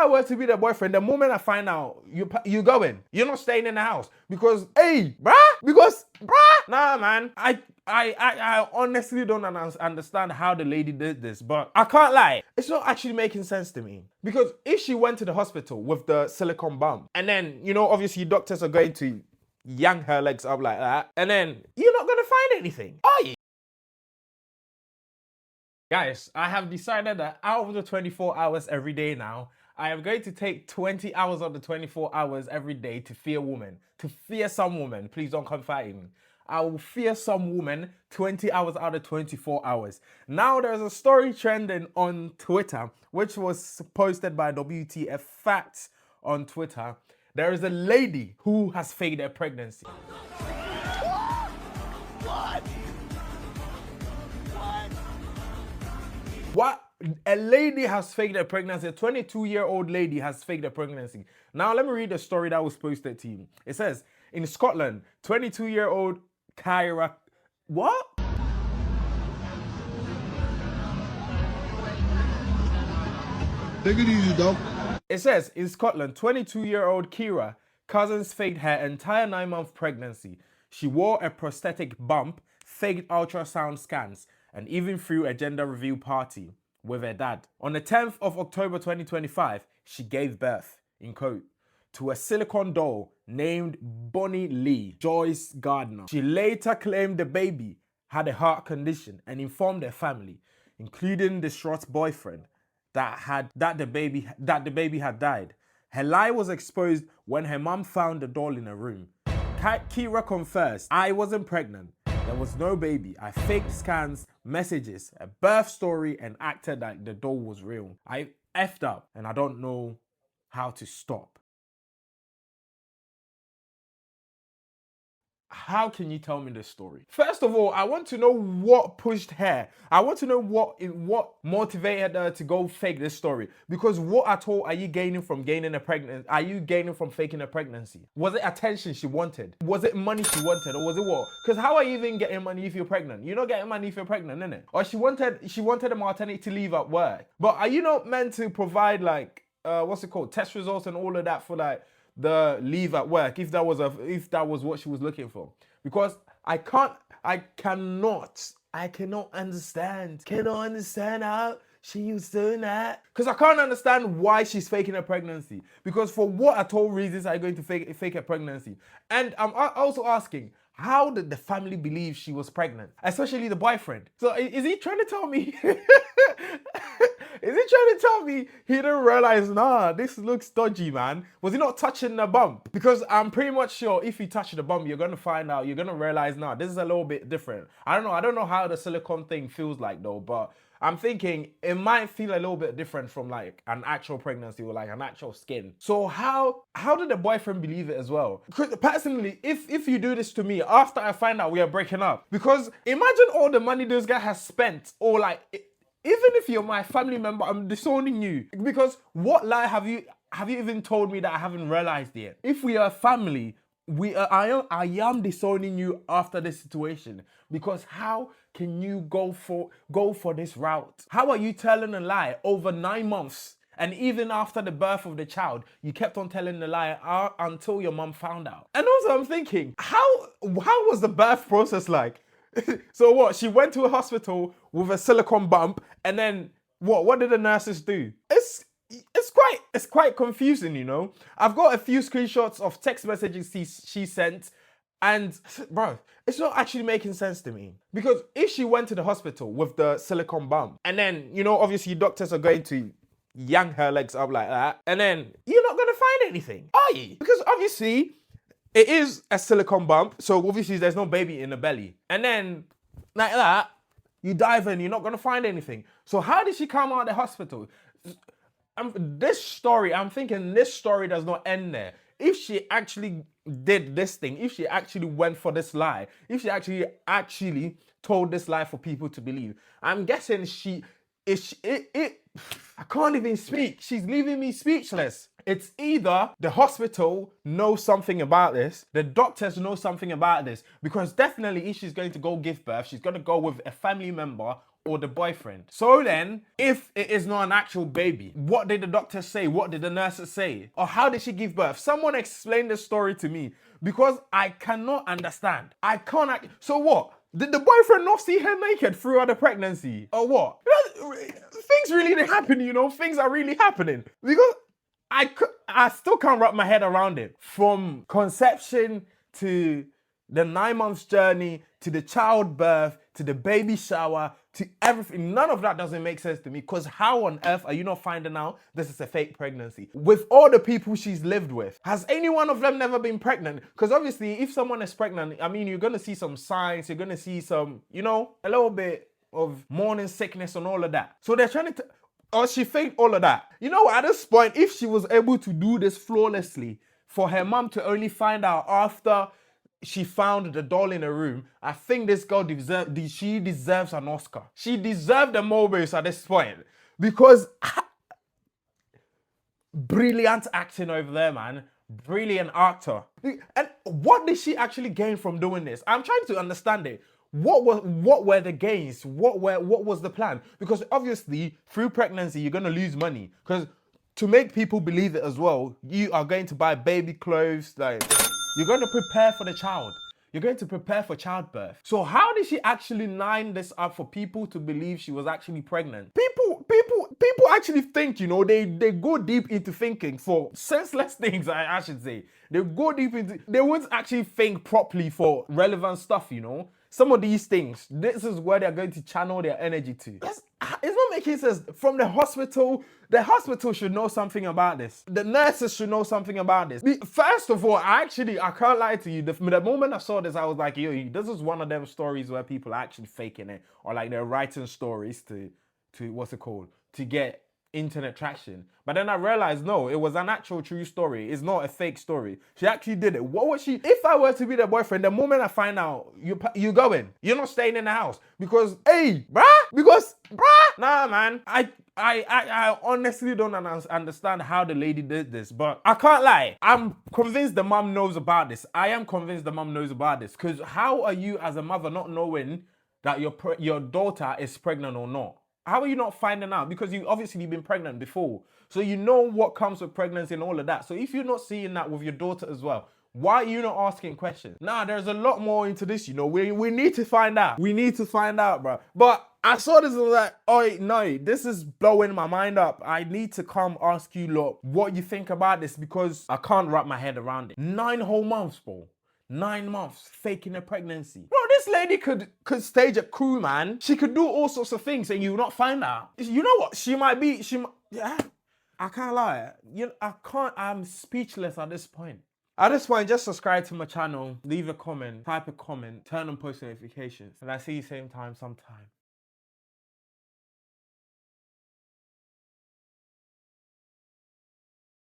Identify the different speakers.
Speaker 1: I were to be the boyfriend, the moment I find out you going, you're not staying in the house because, hey, nah, man. I honestly don't understand how the lady did this, but I can't lie. It's not actually making sense to me because if she went to the hospital with the silicone bump, and then obviously doctors are going to yank her legs up like that, and then you're not gonna find anything, are you? Guys, I have decided that out of the 24 hours every day now, I am going to take 20 hours of the 24 hours every day to fear women. To fear some woman. Please don't come fighting me. I will fear some woman 20 hours out of 24 hours. Now there's a story trending on Twitter, which was posted by WTF Facts on Twitter. There is a lady who has faked her pregnancy. What? A lady has faked a pregnancy. A 22-year-old lady has faked a pregnancy. Now, let me read the story that was posted to you. It says, in Scotland, 22-year-old Kyra... What?
Speaker 2: Take it easy, though.
Speaker 1: It says, in Scotland, 22-year-old Kyra Cousins faked her entire 9-month pregnancy. She wore a prosthetic bump, faked ultrasound scans, and even threw a gender reveal party with her dad. On the 10th of October 2025, she gave birth, in quote, to a silicone doll named Bonnie Lee Joyce Gardner. She later claimed the baby had a heart condition and informed her family, including the distraught boyfriend, that the baby had died. Her lie was exposed when her mom found the doll in her room. Kyra confessed, "I wasn't pregnant. There was no baby. I faked scans, messages, a birth story, and acted like the doll was real. I effed up and I don't know how to stop." How can you tell me this story? First of all, I want to know what pushed her. I want to know what motivated her to go fake this story. Because what at all are you gaining from gaining a pregnancy? Are you gaining from faking a pregnancy? Was it attention she wanted? Was it money she wanted? Or was it what? Because how are you even getting money if you're pregnant? You're not getting money if you're pregnant, innit? Or she wanted a maternity leave at work. But are you not meant to provide like test results and all of that for like the leave at work if that was what she was looking for? Because I cannot understand how she was doing that. Because I can't understand why she's faking a pregnancy. Because for what at all reasons are you going to fake a pregnancy? And I'm also asking, how did the family believe she was pregnant? Especially the boyfriend. So is he trying to tell me? Is he trying to tell me he didn't realize, nah, this looks dodgy, man? Was he not touching the bump? Because I'm pretty much sure if you touch the bump, you're going to find out, you're going to realize, nah, this is a little bit different. I don't know how the silicone thing feels like though, but I'm thinking it might feel a little bit different from like an actual pregnancy or like an actual skin. So how did the boyfriend believe it as well? Because personally, if you do this to me after I find out we are breaking up, because imagine all the money this guy has spent, or like, even if you're my family member, I'm disowning you. Because what lie have you even told me that I haven't realized yet? If we are family, I am disowning you after this situation. Because how can you go for this route? How are you telling a lie over 9 months? And even after the birth of the child, you kept on telling the lie until your mom found out. And also I'm thinking, how was the birth process like? So what? She went to a hospital with a silicone bump, and then what did the nurses do? It's quite confusing, you know. I've got a few screenshots of text messages she sent, and bro, it's not actually making sense to me. Because if she went to the hospital with the silicone bump, and then obviously doctors are going to yank her legs up like that, and then you're not gonna find anything, are you? Because obviously it is a silicone bump, so obviously there's no baby in the belly. And then, like that, you dive in, you're not going to find anything. So how did she come out of the hospital? I'm thinking this story does not end there. If she actually did this thing, if she actually went for this lie, if she actually told this lie for people to believe, I'm guessing I can't even speak. She's leaving me speechless. It's either the hospital knows something about this, the doctors know something about this, because definitely if she's going to go give birth, she's going to go with a family member or the boyfriend. So then, if it is not an actual baby, what did the doctor say? What did the nurses say? Or how did she give birth? Someone explain the story to me, because I cannot understand. I can't. So what? Did the boyfriend not see her naked throughout the pregnancy? Or what? Things really happen, you know? Things are really happening. Because I still can't wrap my head around it. From conception to the 9 months journey, to the childbirth, to the baby shower, to everything. None of that doesn't make sense to me, because how on earth are you not finding out this is a fake pregnancy? With all the people she's lived with, has any one of them never been pregnant? Because obviously, if someone is pregnant, I mean, you're going to see some signs, you're going to see some, you know, a little bit of morning sickness and all of that. So they're trying to, or she faked all of that. You know, at this point, if she was able to do this flawlessly, for her mom to only find out after she found the doll in her room, I think this girl deserves an Oscar. She deserved a Mobius at this point, because brilliant acting over there, man. Brilliant actor. And what did she actually gain from doing this? I'm trying to understand it. What were the gains? What was the plan? Because obviously, through pregnancy, you're gonna lose money. Because to make people believe it as well, you are going to buy baby clothes, like you're going to prepare for the child. You're going to prepare for childbirth. So how did she actually line this up for people to believe she was actually pregnant? People actually think, you know, they go deep into thinking for senseless things, I should say. They go deep into, they won't actually think properly for relevant stuff, you know. Some of these things, this is where they're going to channel their energy to. It's not making sense. From the hospital should know something about this. The nurses should know something about this. First of all, I can't lie to you. The moment I saw this, I was like, yo, this is one of them stories where people are actually faking it, or like they're writing stories to what's it called? To get internet traction. But then I realized, no, it was an actual true story. It's not a fake story. She actually did it. What was she? If I were to be the boyfriend, the moment I find out, you going, you're not staying in the house, because, hey, nah, man, I honestly don't understand how the lady did this, but I can't lie. I'm convinced the mom knows about this. I am convinced the mom knows about this, because how are you as a mother not knowing that your daughter is pregnant or not? How are you not finding out? Because you obviously been pregnant before. So you know what comes with pregnancy and all of that. So if you're not seeing that with your daughter as well, why are you not asking questions? Nah, there's a lot more into this, you know. We need to find out. We need to find out, bro. But I saw this and was like, oh, no, this is blowing my mind up. I need to come ask you, look, what you think about this, because I can't wrap my head around it. 9 whole months, bro. 9 months faking a pregnancy. Bro, this lady could stage a coup, man. She could do all sorts of things and you will not find out. You know what? Yeah. I can't lie. I'm speechless at this point. At this point, just subscribe to my channel, leave a comment, type a comment, turn on post notifications, and I see you same time sometime.